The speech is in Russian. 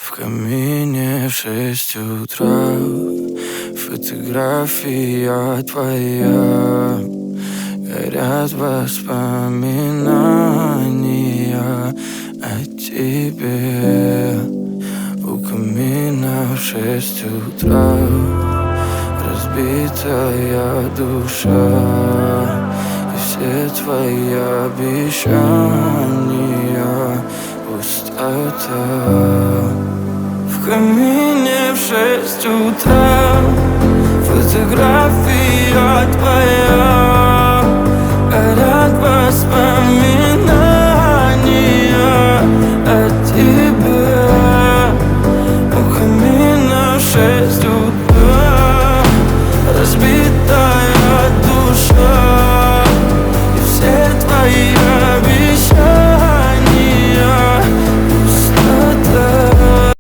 В камине в 6 утра фотография твоя. Горят воспоминания о тебе. У камина в 6 утра разбитая душа, и все твои обещания пустота. В камине в 6 утра фотография твоя.